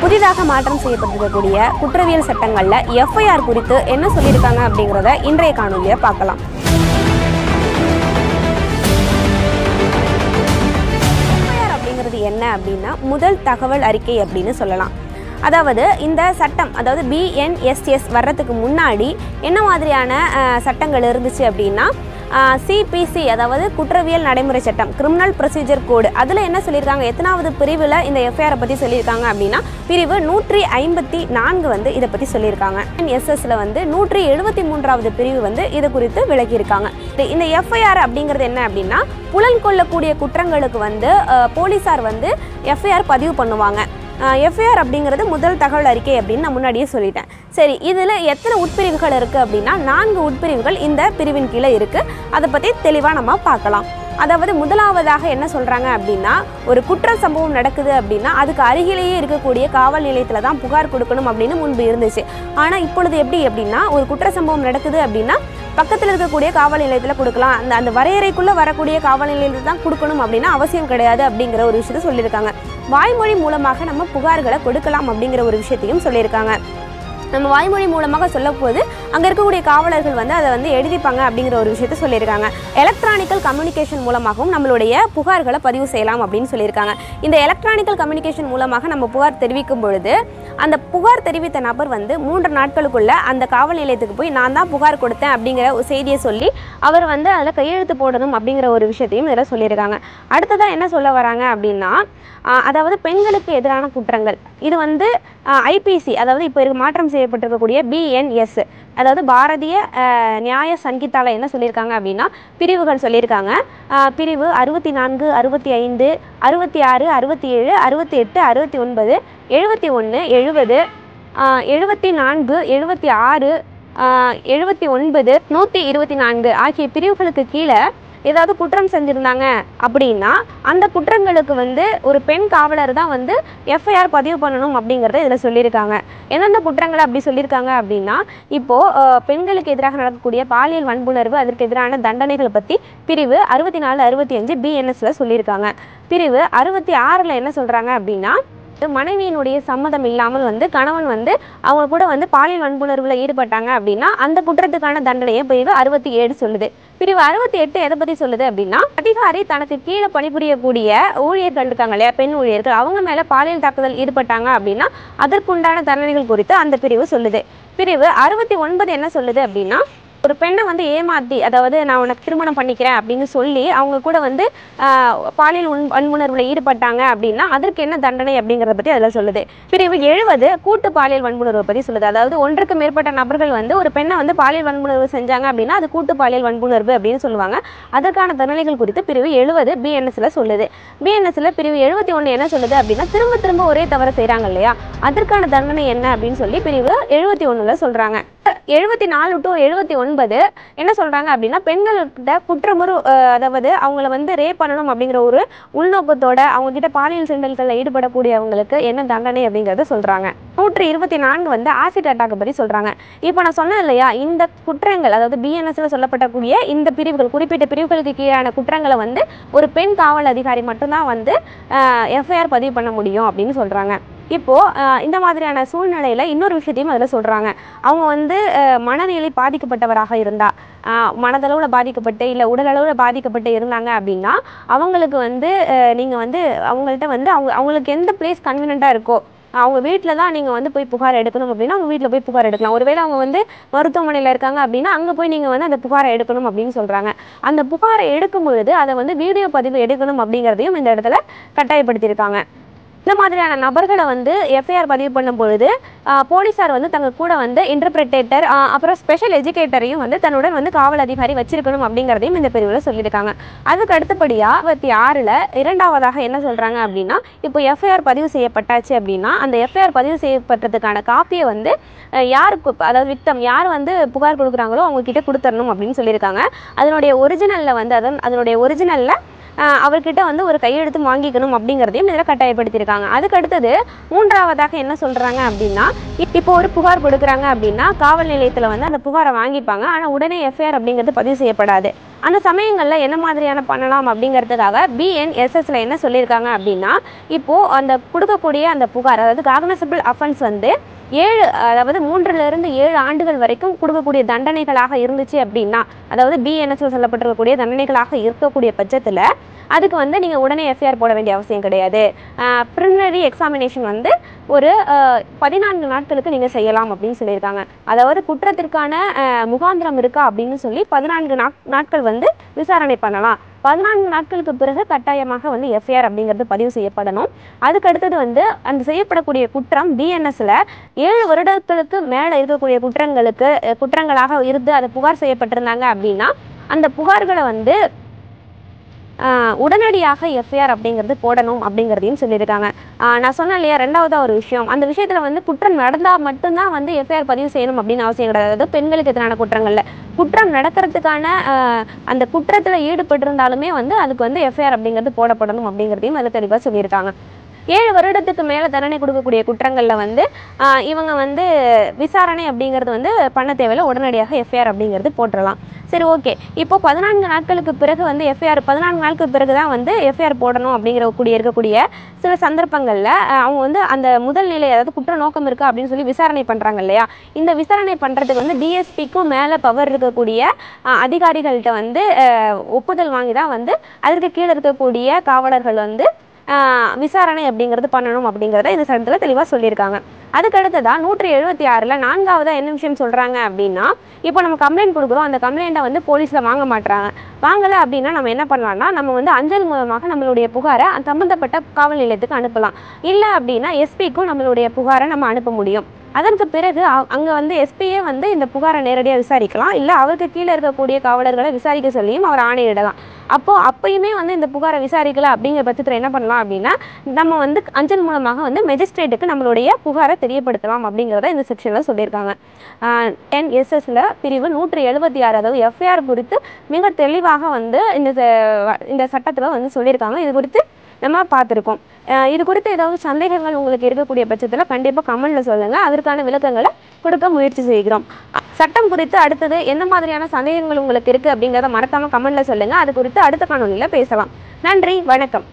புதிதாக மாற்றம் செய்யப்பட்டிருக்கக்கூடிய குற்றவியல் சட்டங்கள்ல எஃப்ஐஆர் குறித்து என்ன சொல்லியிருக்காங்க அப்படிங்கிறத இன்றைய காணொலியை பார்க்கலாம். எஃப்ஐஆர் அப்படிங்கிறது என்ன அப்படின்னா முதல் தகவல் அறிக்கை அப்படின்னு சொல்லலாம். அதாவது இந்த சட்டம், அதாவது BNSS வர்றதுக்கு முன்னாடி என்ன மாதிரியான சட்டங்கள் இருந்துச்சு அப்படின்னா CPC, அதாவது குற்றவியல் நடைமுறை சட்டம், கிரிமினல் ப்ரொசீஜர் கோடு. அதில் என்ன சொல்லியிருக்காங்க, எத்தனாவது பிரிவில் இந்த எஃப்ஐஆரை பற்றி சொல்லியிருக்காங்க அப்படின்னா பிரிவு 154 வந்து இதை பற்றி சொல்லியிருக்காங்க. BNSSல வந்து 173வது பிரிவு வந்து இது குறித்து விளக்கியிருக்காங்க. இந்த எஃப்ஐஆர் அப்படிங்கிறது என்ன அப்படின்னா புலன் கொள்ளக்கூடிய குற்றங்களுக்கு வந்து போலீஸார் வந்து எஃப்ஐஆர் பதிவு பண்ணுவாங்க. எஃப்ஐஆர் அப்படிங்கிறது முதல் தகவல் அறிக்கை அப்படின்னு நான் முன்னாடியே சொல்லிட்டேன். சரி, இதில் எத்தனை உட்பிரிவுகள் இருக்குது அப்படின்னா 4 உட்பிரிவுகள் இந்த பிரிவின் கீழே இருக்குது. அதை பற்றி தெளிவாக நம்ம பார்க்கலாம். அதாவது முதலாவதாக என்ன சொல்கிறாங்க அப்படின்னா ஒரு குற்ற சம்பவம் நடக்குது அப்படின்னா அதுக்கு அருகிலேயே இருக்கக்கூடிய காவல் நிலையத்தில் தான் புகார் கொடுக்கணும் அப்படின்னு முன்பு இருந்துச்சு. ஆனால் இப்பொழுது எப்படி அப்படின்னா ஒரு குற்ற சம்பவம் நடக்குது அப்படின்னா பக்கத்தில் இருக்கக்கூடிய காவல் நிலையத்தில் கொடுக்கலாம், அந்த வரையறைக்குள்ளே வரக்கூடிய காவல் நிலையத்தில் தான் கொடுக்கணும் அப்படின்னா அவசியம் கிடையாது அப்படிங்கிற ஒரு விஷயத்தை சொல்லியிருக்காங்க. வாய்மொழி மூலமாக நம்ம புகார்களை கொடுக்கலாம் அப்படிங்கிற ஒரு விஷயத்தையும் சொல்லியிருக்காங்க. நம்ம வாய்மொழி மூலமாக சொல்லப்போது அங்கே இருக்கக்கூடிய காவலர்கள் வந்து அதை வந்து எழுதிப்பாங்க அப்படிங்கிற ஒரு விஷயத்த சொல்லியிருக்காங்க. எலக்ட்ரானிக்கல் கம்யூனிகேஷன் மூலமாகவும் நம்மளுடைய புகார்களை பதிவு செய்யலாம் அப்படின்னு சொல்லியிருக்காங்க. இந்த எலக்ட்ரானிக்கல் கம்யூனிகேஷன் மூலமாக நம்ம புகார் தெரிவிக்கும் பொழுது அந்த புகார் தெரிவித்த நபர் வந்து 3 நாட்களுக்குள்ள அந்த காவல் நிலையத்துக்கு போய் நான் தான் புகார் கொடுத்தேன் அப்படிங்கிற ஒரு செய்தியை சொல்லி அவர் வந்து அதில் கையெழுத்து போடணும் அப்படிங்கிற ஒரு விஷயத்தையும் இதில் சொல்லியிருக்காங்க. அடுத்ததான் என்ன சொல்ல வராங்க அப்படின்னா அதாவது பெண்களுக்கு எதிரான குற்றங்கள், இது வந்து IPC, அதாவது இப்போ மாற்றம் செய்யப்பட்டிருக்கக்கூடிய BNS, அதாவது பாரதிய நியாய சங்கீதால என்ன சொல்லியிருக்காங்க அப்படின்னா பிரிவுகள் சொல்லியிருக்காங்க. பிரிவு 64, 65, 66, 67, 68, 69, 71, 70, 74, 76, 79, 124 ஆகிய பிரிவுகளுக்கு கீழே ஏதாவது குற்றம் செஞ்சுருந்தாங்க அப்படின்னா அந்த குற்றங்களுக்கு வந்து ஒரு பெண் காவலர் தான் வந்து எஃப்ஐஆர் பதிவு பண்ணணும் அப்படிங்கிறத இதில் சொல்லியிருக்காங்க. எந்தெந்த குற்றங்களை அப்படி சொல்லியிருக்காங்க அப்படின்னா இப்போது பெண்களுக்கு எதிராக நடக்கக்கூடிய பாலியல் வன்புணர்வு, அதற்கு எதிரான தண்டனைகளை பற்றி பிரிவு 64, 65 BNSல சொல்லியிருக்காங்க. பிரிவு 66ல் என்ன சொல்கிறாங்க அப்படின்னா மனைவியினுடைய சம்மதம் இல்லாமல் வந்து கணவன் வந்து அவங்க கூட வந்து பாலியல் வன்புணர்வில் ஈடுபட்டாங்க அப்படின்னா அந்த குற்றத்துக்கான தண்டனையை பிரிவு 67 சொல்லுது. பிரிவு 68 எதை பற்றி சொல்லுது அப்படின்னா அதிகாரி தனக்கு கீழே பணிபுரியக்கூடிய ஊழியர்கள் இருக்காங்க இல்லையா, பெண் ஊழியர்கள், அவங்க மேலே பாலியல் தாக்குதல் ஈடுபட்டாங்க அப்படின்னா அதற்குண்டான தண்டனைகள் குறித்து அந்த பிரிவு சொல்லுது. பிரிவு 69 என்ன சொல்லுது அப்படின்னா ஒரு பெண்ணை வந்து ஏமாற்றி, அதாவது நான் உனக்கு திருமணம் பண்ணிக்கிறேன் அப்படின்னு சொல்லி அவங்க கூட வந்து பாலியல் வன்புணர்வில் ஈடுபட்டாங்க அப்படின்னா அதற்கு என்ன தண்டனை அப்படிங்கிறத பற்றி அதில் சொல்லுது. பிரிவு 70 கூட்டு பாலியல் வன்புணர்வை பற்றி சொல்லுது. அதாவது ஒன்றுக்கு மேற்பட்ட நபர்கள் வந்து ஒரு பெண்ணை வந்து பாலியல் வன்புணர்வு செஞ்சாங்க அப்படின்னா அது கூட்டு பாலியல் வன்புணர்வு அப்படின்னு சொல்லுவாங்க. அதற்கான தண்டனைகள் குறித்து பிரிவு 70 BNSல சொல்லுது. BNSல பிரிவு 71 என்ன சொல்லுது அப்படின்னா திரும்ப திரும்ப ஒரே தவறு செய்கிறாங்க இல்லையா, அதற்கான தண்டனை என்ன அப்படின்னு சொல்லி பிரிவு 71ல் சொல்கிறாங்க. 74 to 79 என்ன சொல்கிறாங்க அப்படின்னா பெண்கள்கிட்ட குற்றமுறு, அதாவது அவங்கள வந்து ரேப் பண்ணணும் அப்படிங்கிற ஒரு உள்நோக்கத்தோட அவங்ககிட்ட பாலியல் சீண்டல்களில் ஈடுபடக்கூடியவங்களுக்கு என்ன தண்டனை அப்படிங்கிறத சொல்கிறாங்க. 124 வந்து ஆசிட் அட்டாக்கை பற்றி சொல்கிறாங்க. இப்போ நான் சொன்னேன் இல்லையா, இந்த குற்றங்கள், அதாவது BNSல சொல்லப்படக்கூடிய இந்த பிரிவுகள், குறிப்பிட்ட பிரிவுகளுக்கு கீழான குற்றங்களை வந்து ஒரு பெண் காவல் அதிகாரி மட்டும்தான் வந்து எஃப்ஐஆர் பதிவு பண்ண முடியும் அப்படின்னு சொல்கிறாங்க. இப்போது இந்த மாதிரியான சூழ்நிலையில் இன்னொரு விஷயத்தையும் அதில் சொல்கிறாங்க. அவங்க வந்து மனநிலை பாதிக்கப்பட்டவராக இருந்தால், மனதளவில் பாதிக்கப்பட்டு இல்லை உடலளவில் பாதிக்கப்பட்டு இருந்தாங்க அப்படின்னா அவங்களுக்கு வந்து நீங்கள் வந்து அவங்கள்ட்ட வந்து அவங்களுக்கு எந்த பிளேஸ் கன்வீனியண்ட்டாக இருக்கோ அவங்க வீட்டில் தான் நீங்கள் வந்து போய் புகார் எடுக்கணும் அப்படின்னா அவங்க வீட்டில் போய் புகார் எடுக்கலாம். ஒருவேளை அவங்க வந்து மருத்துவமனையில் இருக்காங்க அப்படின்னா அங்கே போய் நீங்கள் வந்து அந்த புகாரை எடுக்கணும் அப்படின்னு சொல்கிறாங்க. அந்த புகாரை எடுக்கும் பொழுது அதை வந்து வீடியோ பதிவு எடுக்கணும் அப்படிங்கிறதையும் இந்த இடத்துல கட்டாயப்படுத்தியிருக்காங்க. இந்த மாதிரியான நபர்களை வந்து எஃப்ஐஆர் பதிவு பண்ணும் பொழுது போலீஸார் வந்து தங்க கூட வந்து இன்டர்பிரேட்டர் அப்புறம் ஸ்பெஷல் எஜுகேட்டரையும் வந்து தன்னுடன் வந்து காவல் அதிகாரி வச்சிருக்கணும் அப்படிங்கிறதையும் இந்த பிரிவில் சொல்லியிருக்காங்க. அதுக்கு அடுத்தபடியாக 66ல் இரண்டாவதாக என்ன சொல்கிறாங்க அப்படின்னா இப்போ எஃப்ஐஆர் பதிவு செய்யப்பட்டாச்சு அப்படின்னா அந்த எஃப்ஐஆர் பதிவு செய்யப்பட்டதுக்கான காப்பியை வந்து யாருக்கு, அதாவது விக்டம் யார் வந்து புகார் கொடுக்குறாங்களோ அவங்கக்கிட்ட கொடுத்துடணும் அப்படின்னு சொல்லியிருக்காங்க. அதனுடைய ஒரிஜினலில் வந்து அதனுடைய ஒரிஜினலில் அவர்கிட்ட வந்து ஒரு கையெழுத்து வாங்கிக்கணும் அப்படிங்கிறதையும் இதில் கட்டாயப்படுத்தியிருக்காங்க. அதுக்கு அடுத்தது மூன்றாவதாக என்ன சொல்கிறாங்க அப்படின்னா இப்போ ஒரு புகார் கொடுக்குறாங்க அப்படின்னா காவல் நிலையத்தில் வந்து அந்த புகாரை வாங்கிப்பாங்க. ஆனால் உடனே எஃப்ஐஆர் அப்படிங்கிறது பதிவு செய்யப்படாது. அந்த சமயங்களில் என்ன மாதிரியான பண்ணலாம் அப்படிங்கிறதுக்காக BNSSல என்ன சொல்லியிருக்காங்க அப்படின்னா, இப்போது அந்த கொடுக்கக்கூடிய அந்த புகார், அதாவது காக்னிசபிள் அஃபென்ஸ் வந்து 3 ஆண்டுகள் வரைக்கும் கொடுக்கக்கூடிய தண்டனைகளாக இருந்துச்சு அப்படின்னா, அதாவது BNSல சொல்லப்பட்டிருக்கக்கூடிய தண்டனைகளாக இருக்கக்கூடிய பட்சத்தில் அதுக்கு வந்து நீங்கள் உடனே எஃப்ஐஆர் போட வேண்டிய அவசியம் கிடையாது. ப்ரிலிமினரி எக்ஸாமினேஷன் வந்து ஒரு 14 நாட்களுக்கு நீங்கள் செய்யலாம் அப்படின்னு சொல்லியிருக்காங்க. அதாவது குற்றத்திற்கான முகாந்திரம் இருக்கா அப்படின்னு சொல்லி 14 நாட்கள் வந்து விசாரணை பண்ணலாம். 14 நாட்களுக்கு பிறகு கட்டாயமாக வந்து எஃப்ஐஆர் அப்படிங்கிறது பதிவு செய்யப்படணும். அதுக்கடுத்தது வந்து அந்த செய்யப்படக்கூடிய குற்றம் BNSல 7 வருடங்களுக்கு மேலே இருக்கக்கூடிய குற்றங்களாக இருந்து அதை புகார் செய்யப்பட்டிருந்தாங்க அப்படின்னா, அந்த புகார்களை வந்து உடனடியாக எஃப்ஐஆர் அப்படிங்கிறது போடணும் அப்படிங்கிறதையும் சொல்லியிருக்காங்க. நான் சொன்னேன் இல்லையா, ரெண்டாவதாக ஒரு விஷயம், அந்த விஷயத்தில் வந்து குற்றம் நடந்தால் மட்டும்தான் வந்து எஃப்ஐஆர் பதிவு செய்யணும் அப்படின்னு அவசியம் கிடையாது. அதாவது பெண்களுக்கு எதிரான குற்றங்களில் குற்றம் நடக்கிறதுக்கான அந்த குற்றத்தில் ஈடுபட்டிருந்தாலுமே வந்து அதுக்கு வந்து எஃப்ஐஆர் அப்படிங்கிறது போடப்படணும் அப்படிங்கிறதையும் அதில் தெளிவாக சொல்லியிருக்காங்க. 7 வருடத்துக்கு மேலே தண்டனை கொடுக்கக்கூடிய குற்றங்களில் வந்து இவங்க வந்து விசாரணை அப்படிங்கிறது வந்து பண்ண தேவையில்லை, உடனடியாக எஃப்ஐஆர் அப்படிங்கிறது போட்டுடலாம். சரி, ஓகே. இப்போ 14 நாட்களுக்கு பிறகு வந்து 14 நாட்களுக்கு பிறகு தான் வந்து எஃப்ஐஆர் போடணும் இருக்கக்கூடிய சில சந்தர்ப்பங்களில் அவங்க வந்து அந்த முதல் நிலை, அதாவது குற்ற நோக்கம் இருக்கா அப்படின்னு சொல்லி விசாரணை பண்ணுறாங்க இல்லையா, இந்த விசாரணை பண்ணுறதுக்கு வந்து DSPக்கும் மேலே பவர் இருக்கக்கூடிய அதிகாரிகள்கிட்ட வந்து ஒப்புதல் வாங்கி தான் வந்து அதற்கு கீழே இருக்கக்கூடிய காவலர்கள் வந்து விசாரணை அப்படிங்கிறது பண்ணணும் அப்படிங்கிறத இந்த சட்டத்தில் தெளிவாக சொல்லியிருக்காங்க. அதுக்கடுத்ததான் 176ல் 4ஆவதாக என்ன விஷயம் சொல்கிறாங்க அப்படின்னா, இப்போ நம்ம கம்ப்ளைண்ட் கொடுக்குறோம், அந்த கம்ப்ளைண்ட்டை வந்து போலீஸில் வாங்க மாட்டுறாங்க. வாங்கலை அப்படின்னா நம்ம என்ன பண்ணலாம்னா, நம்ம வந்து அஞ்சல் மூலமாக நம்மளுடைய புகாரை சம்மந்தப்பட்ட காவல் நிலையத்துக்கு அனுப்பலாம். இல்லை அப்படின்னா எஸ்பிக்கும் நம்மளுடைய புகாரை நம்ம அனுப்ப முடியும். அதற்கு பிறகு அங்கே வந்து எஸ்பியே வந்து இந்த புகாரை நேரடியாக விசாரிக்கலாம், இல்லை அவருக்கு கீழே இருக்கக்கூடிய காவலர்களை விசாரிக்க சொல்லியும் அவர் ஆணையிடலாம். அப்பயுமே வந்து இந்த புகாரை விசாரிக்கல அப்படிங்கிற பட்சத்தில் என்ன பண்ணலாம் அப்படின்னா, நம்ம வந்து அஞ்சல் மூலமாக வந்து மெஜிஸ்ட்ரேட்டுக்கு நம்மளுடைய புகாரை தெரியப்படுத்தலாம் அப்படிங்கிறத இந்த செக்ஷனில் சொல்லியிருக்காங்க. NSSல பிரிவு 176, அதாவது எஃப்ஐஆர் குறித்து மிக தெளிவாக வந்து இந்த சட்டத்தில் வந்து சொல்லியிருக்காங்க. இது குறித்து நம்ம பார்த்துருக்கோம். இது குறித்து ஏதாவது சந்தேகங்கள் உங்களுக்கு இருக்கக்கூடிய பட்சத்தில் கண்டிப்பாக கமெண்ட்டில் சொல்லுங்கள், அதற்கான விளக்கங்களை கொடுக்க முயற்சி செய்கிறோம். சட்டம் குறித்து அடுத்தது எந்த மாதிரியான சந்தேகங்கள் உங்களுக்கு இருக்குது அப்படிங்கிறத மறக்காமல் கமெண்ட்டில் சொல்லுங்கள். அது குறித்து அடுத்த காணொலியில் பேசலாம். நன்றி, வணக்கம்.